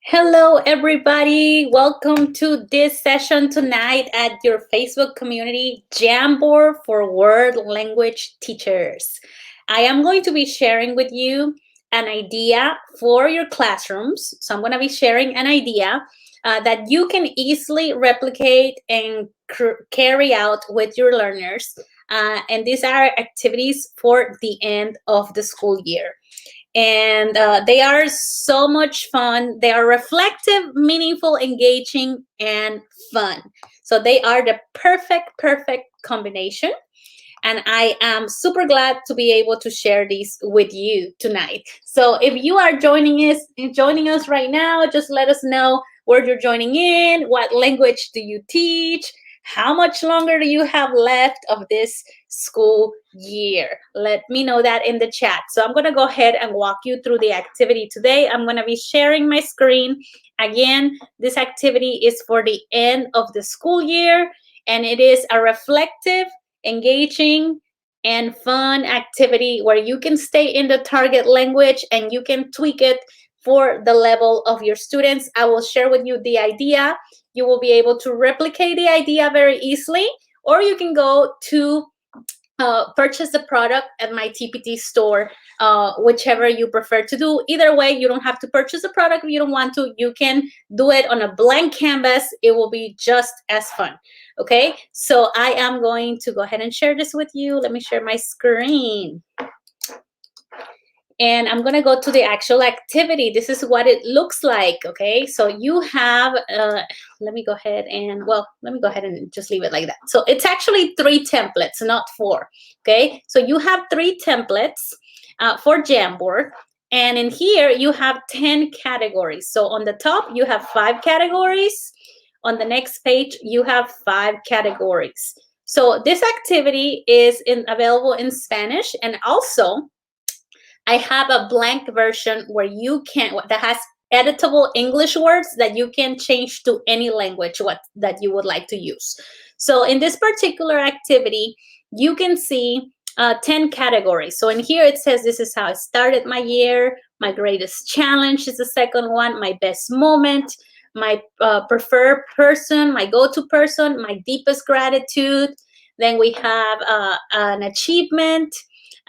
Hello, everybody. Welcome to this session tonight at your Facebook community, Jamboard for World Language Teachers. I am going to be sharing with you an idea for your classrooms. So I'm going to be sharing an idea that you can easily replicate and carry out with your learners. And these are activities for the end of the school year. And they are so much fun. They are reflective, meaningful, engaging, and fun. So they are the perfect combination. And I am super glad to be able to share these with you tonight. So if you are joining us right now, just let us know where you're joining in, what language do you teach, how much longer do you have left of this school year? Let me know that in the chat. So I'm going to go ahead and walk you through the activity today. I'm going to be sharing my screen. Again, this activity is for the end of the school year, and it is a reflective, engaging, and fun activity where you can stay in the target language and you can tweak it for the level of your students. I will share with you the idea. You will be able to replicate the idea very easily, or you can go to purchase the product at my TPT store, whichever you prefer to do. Either way, you don't have to purchase the product if you don't want to. You can do it on a blank canvas. It will be just as fun. Okay, so I am going to go ahead and share this with you. Let me share my screen. And I'm going to go to the actual activity. This is what it looks like, okay? So you have, let me go ahead and just leave it like that. So it's actually 3 templates, not 4, okay? So you have 3 templates for Jamboard. And in here, you have 10 categories. So on the top, you have 5 categories. On the next page, you have 5 categories. So this activity is available in Spanish, and also I have a blank version where you can, that has editable English words that you can change to any language that you would like to use. So in this particular activity, you can see 10 categories. So in here it says, this is how I started my year. My greatest challenge is the second one. My best moment, my preferred person, my go-to person, my deepest gratitude. Then we have an achievement,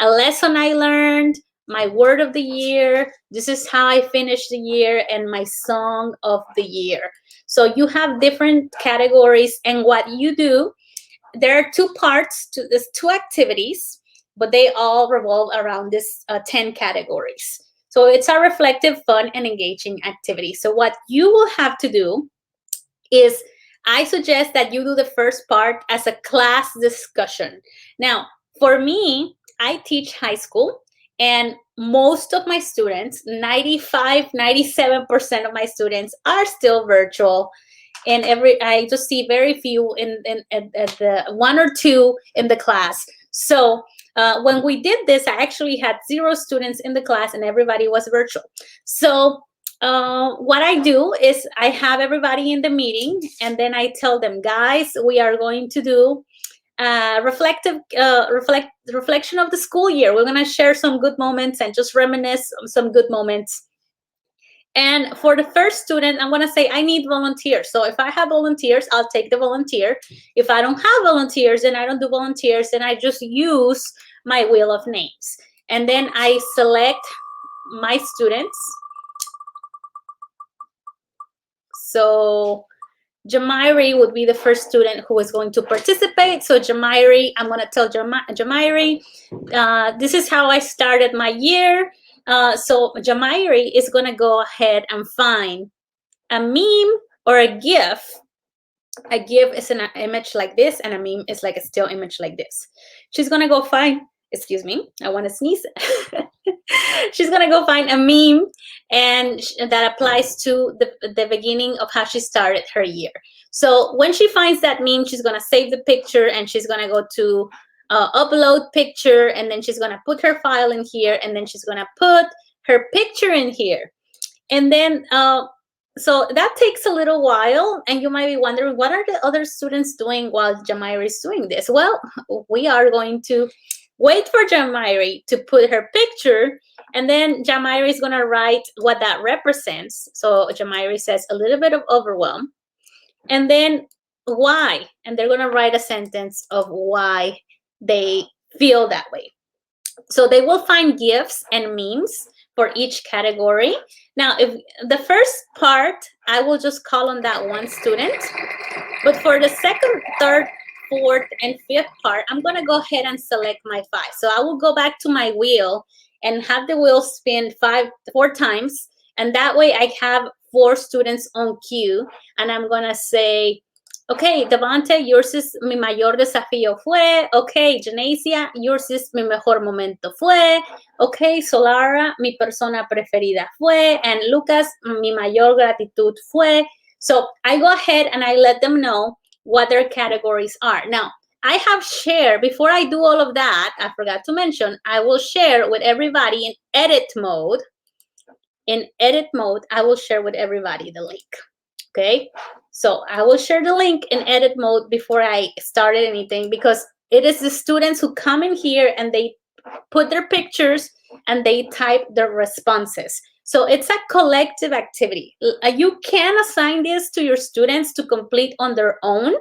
a lesson I learned, my word of the year, this is how I finished the year, and my song of the year. So you have different categories, and what you do, there are 2 parts to this, 2 activities, but they all revolve around this 10 categories. So it's a reflective, fun, and engaging activity. So what you will have to do is, I suggest that you do the first part as a class discussion. Now, for me, I teach high school, and most of my students, 97% of my students are still virtual. And I just see very few at the 1 or 2 in the class. So when we did this, I actually had 0 students in the class and everybody was virtual. So what I do is I have everybody in the meeting, and then I tell them, guys, we are going to do reflection of the school year. We're going to share some good moments and just reminisce on some good moments. And for the first student, I'm going to say, I need volunteers. So if I have volunteers, I'll take the volunteer. If I don't have volunteers and I don't do volunteers, then I just use my wheel of names. And then I select my students. So Jamairi would be the first student who is going to participate. So Jamairi, I'm going to tell Jamairi, this is how I started my year. So Jamairi is going to go ahead and find a meme or a GIF. A GIF is an image like this, and a meme is like a still image like this. She's going to go find, excuse me, I want to sneeze. She's going to go find a meme, and that applies to the beginning of how she started her year. So when she finds that meme, she's going to save the picture, and she's going to go to upload picture, and then she's going to put her file in here, and then she's going to put her picture in here. And then so that takes a little while, and you might be wondering, what are the other students doing while Jamairi is doing this? Well, we are going to wait for Jamairi to put her picture, And then Jamairi is going to write what that represents. So Jamairi says a little bit of overwhelm. And then why? And they're going to write a sentence of why they feel that way. So they will find GIFs and memes for each category. Now, if the first part, I will just call on that one student. But for the second, third, fourth, and fifth part, I'm going to go ahead and select my 5. So I will go back to my wheel and have the wheel spin 4 times. And that way I have 4 students on cue. And I'm going to say, okay, Devante, yours is mi mayor desafío fue. Okay, Genesia, yours is mi mejor momento fue. Okay, Solara, mi persona preferida fue. And Lucas, mi mayor gratitud fue. So I go ahead and I let them know what their categories are. Now, I have shared, before I do all of that, I forgot to mention, I will share with everybody in edit mode. In edit mode, I will share with everybody the link. Okay, so I will share the link in edit mode before I started anything, because it is the students who come in here and they put their pictures and they type their responses. So it's a collective activity. You can assign this to your students to complete on their own,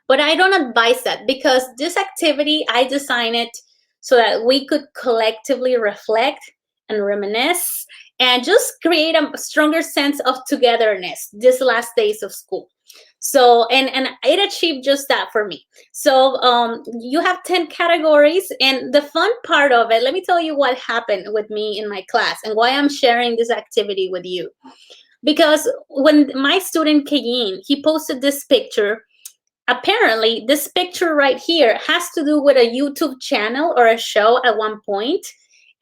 but I don't advise that, because this activity, I designed it so that we could collectively reflect and reminisce and just create a stronger sense of togetherness these last days of school. So, and it achieved just that for me. So you have 10 categories, and the fun part of it, let me tell you what happened with me in my class and why I'm sharing this activity with you. Because when my student Kayin, he posted this picture, apparently this picture right here has to do with a YouTube channel or a show at one point.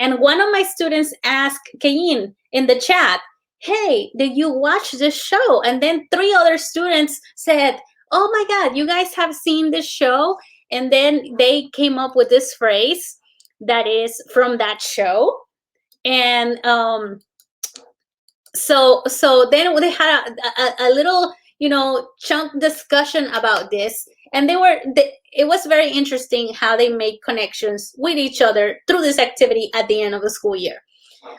And one of my students asked Kayin in the chat, hey, did you watch this show? And then 3 other students said, oh my God, you guys have seen this show? And then they came up with this phrase that is from that show. And so then they had a little, chunk discussion about this. And it was very interesting how they make connections with each other through this activity at the end of the school year.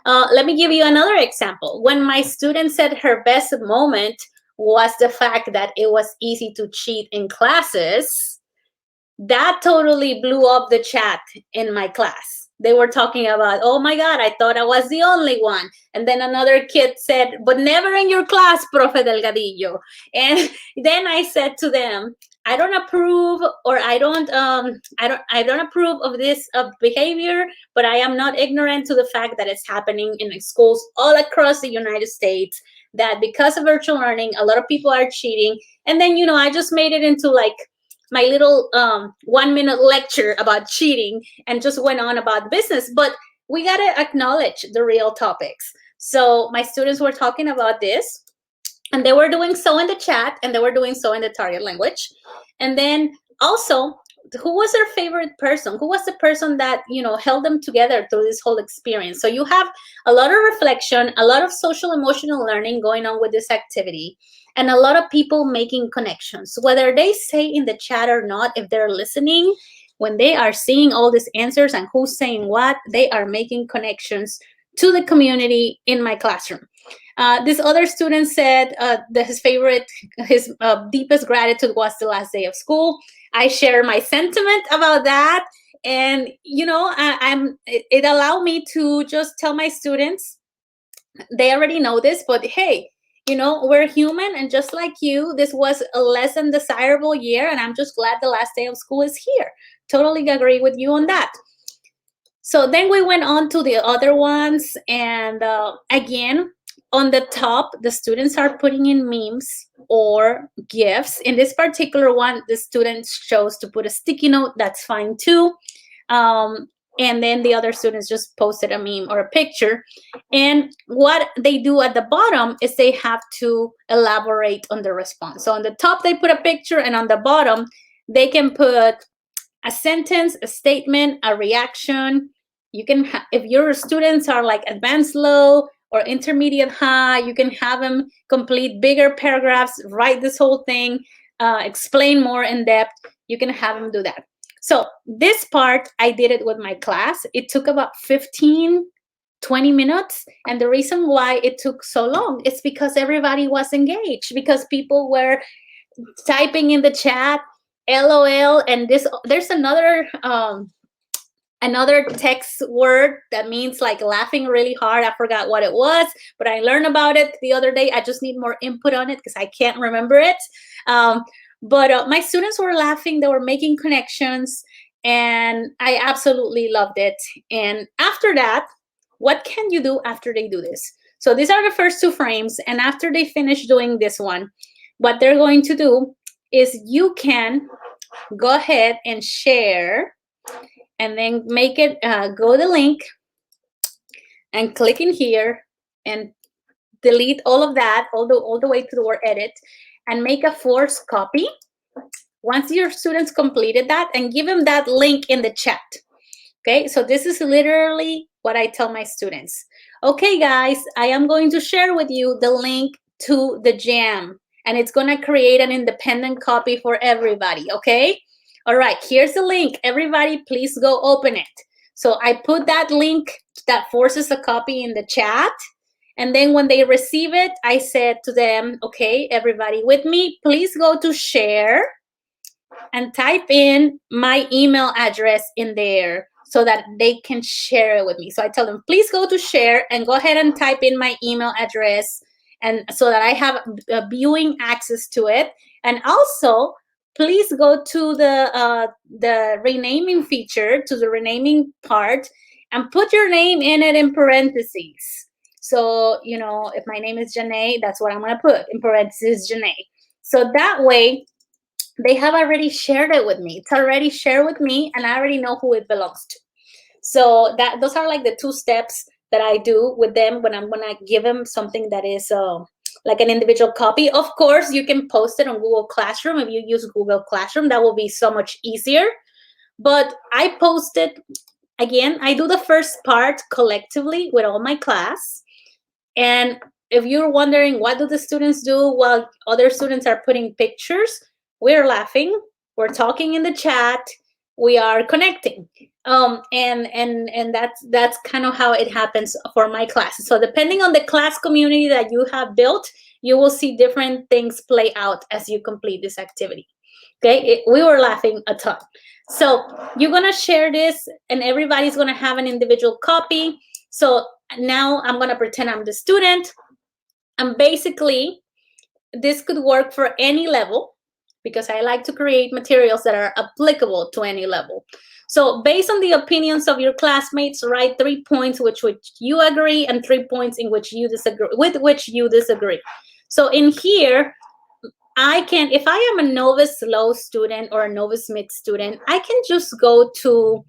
Let me give you another example. When my student said her best moment was the fact that it was easy to cheat in classes, that totally blew up the chat in my class. They were talking about, oh my God, I thought I was the only one. And then another kid said, but never in your class, Profe Delgadillo. And then I said to them, I don't approve, or I don't approve of this behavior, but I am not ignorant to the fact that it's happening in schools all across the United States, that because of virtual learning, a lot of people are cheating. And then, I just made it into like my little 1-minute lecture about cheating and just went on about business. But we got to acknowledge the real topics. So my students were talking about this, and they were doing so in the chat, and they were doing so in the target language. And then also, who was their favorite person? Who was the person that, held them together through this whole experience? So you have a lot of reflection, a lot of social emotional learning going on with this activity, and a lot of people making connections. Whether they say in the chat or not, if they're listening, when they are seeing all these answers and who's saying what, they are making connections to the community in my classroom. This other student said that his deepest gratitude was the last day of school. I share my sentiment about that. And, it allowed me to just tell my students, they already know this, but hey, we're human, and just like you, this was a less than desirable year, and I'm just glad the last day of school is here. Totally agree with you on that. So then we went on to the other ones, and again, on the top, the students are putting in memes or GIFs. In this particular one, the students chose to put a sticky note. That's fine too. And then the other students just posted a meme or a picture. And what they do at the bottom is they have to elaborate on the response. So on the top, they put a picture, and on the bottom, they can put a sentence, a statement, a reaction. You can, if your students are like advanced low or intermediate high, you can have them complete bigger paragraphs, write this whole thing, explain more in depth. You can have them do that. So this part, I did it with my class. It took about 15 20 minutes. And the reason why it took so long is because everybody was engaged, because people were typing in the chat, LOL, and there's another text word that means like laughing really hard. I forgot what it was, but I learned about it the other day. I just need more input on it because I can't remember it. But my students were laughing, they were making connections, and I absolutely loved it. And after that, what can you do after they do this? So these are the first 2 frames, and after they finish doing this one, what they're going to do is you can go ahead and share, and then make it, go the link and click in here and delete all of that, all the way to the word edit, and make a forced copy once your students completed that, and give them that link in the chat. Okay, so this is literally what I tell my students. Okay, guys, I am going to share with you the link to the Jam, and it's going to create an independent copy for everybody, okay? All right, here's the link. Everybody, please go open it. So I put that link that forces a copy in the chat. And then when they receive it, I said to them, okay, everybody with me, please go to share and type in my email address in there so that they can share it with me. So I tell them, please go to share and go ahead and type in my email address, and so that I have viewing access to it. And also, please go to the renaming feature, to the renaming part, and put your name in it in parentheses. So, you know, if my name is Janae, that's what I'm going to put in parentheses, Janae. So that way, they have already shared it with me. It's already shared with me, and I already know who it belongs to. So those are like the 2 steps that I do with them when I'm going to give them something that is like an individual copy. Of course, you can post it on Google Classroom. If you use Google Classroom, that will be so much easier. But I post it, again, I do the first part collectively with all my class. And if you're wondering, what do the students do while other students are putting pictures? We're laughing, we're talking in the chat, we are connecting. And that's kind of how it happens for my classes. So depending on the class community that you have built, you will see different things play out as you complete this activity. Okay, we were laughing a ton. So you're gonna share this, and everybody's gonna have an individual copy. So now I'm gonna pretend I'm the student, and basically this could work for any level, because I like to create materials that are applicable to any level. So based on the opinions of your classmates, write 3 points with which you agree and 3 points in which you disagree, with which you disagree. So in here, I can, if I am a novice low student or a novice mid student, I can just go to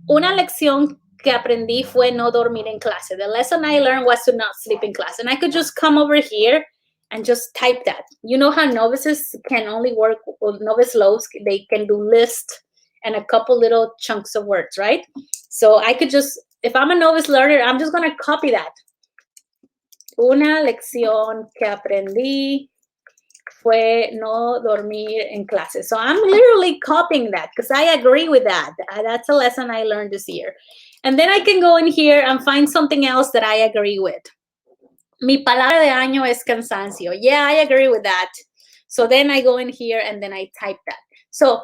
una lección que aprendí fue no dormir en clase. The lesson I learned was to not sleep in class. And I could just come over here and just type that. You know how novices can only work with novice lows, they can do list and a couple little chunks of words, right? So I could just, if I'm a novice learner, I'm just going to copy that. Una lección que aprendí fue no dormir en clase. So I'm literally copying that because I agree with that. That's a lesson I learned this year. And then I can go in here and find something else that I agree with. Mi palabra de año es cansancio. Yeah, I agree with that. So then I go in here and then I type that. So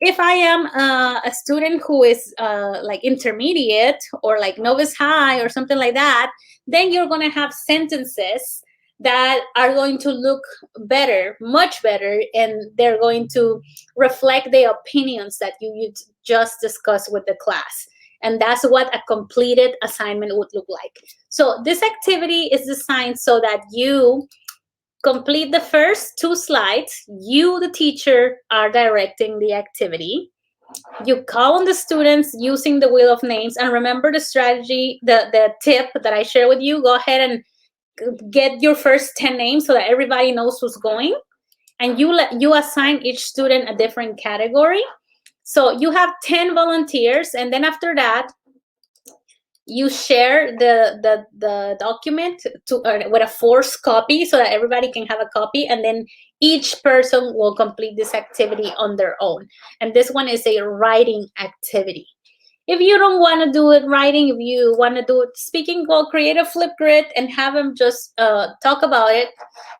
if I am a student who is like intermediate or like novice high or something like that, then you're going to have sentences that are going to look better, much better, and they're going to reflect the opinions that you just discussed with the class. And that's what a completed assignment would look like. So this activity is designed so that you complete the first 2 slides. You, the teacher, are directing the activity. You call on the students using the wheel of names. And remember the strategy, the tip that I share with you. Go ahead and get your first 10 names so that everybody knows who's going. And you assign each student a different category. So you have 10 volunteers, and then after that, you share the document with a forced copy so that everybody can have a copy, and then each person will complete this activity on their own. And this one is a writing activity. If you don't want to do it writing, if you want to do it speaking, go create a Flipgrid and have them just talk about it,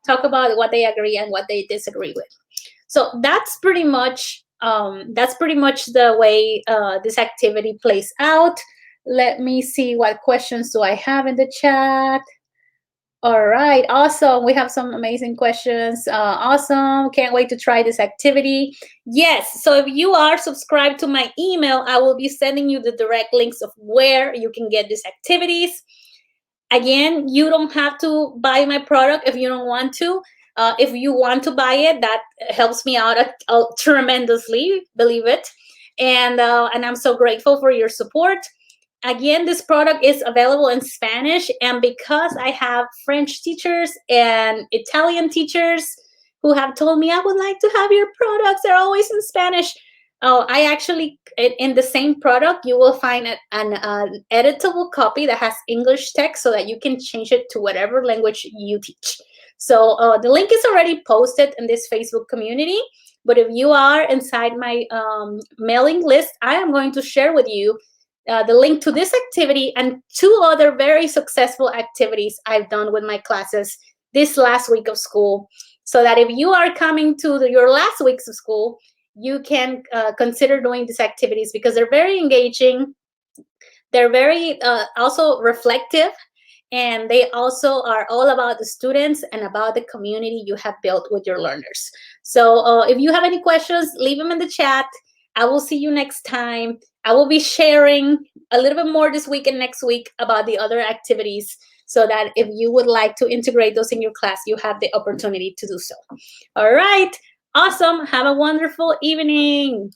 talk about what they agree and what they disagree with. So that's pretty much the way this activity plays out. Let me see, what questions do I have in the chat? All right, awesome. We have some amazing questions. Awesome. Can't wait to try this activity. Yes, so if you are subscribed to my email, I will be sending you the direct links of where you can get these activities. Again, you don't have to buy my product if you don't want to. If you want to buy it, that helps me out tremendously, believe it. And I'm so grateful for your support. Again, this product is available in Spanish, and because I have French teachers and Italian teachers who have told me, I would like to have your products, they're always in Spanish. Oh, I actually, in the same product, you will find an editable copy that has English text so that you can change it to whatever language you teach. So the link is already posted in this Facebook community. But if you are inside my mailing list, I am going to share with you the link to this activity and 2 other very successful activities I've done with my classes this last week of school, so that if you are coming to your last weeks of school, you can consider doing these activities because they're very engaging. They're very also reflective, and they also are all about the students and about the community you have built with your learners. So if you have any questions, leave them in the chat. I will see you next time. I will be sharing a little bit more this week and next week about the other activities, so that if you would like to integrate those in your class, you have the opportunity to do so. All right. Awesome. Have a wonderful evening.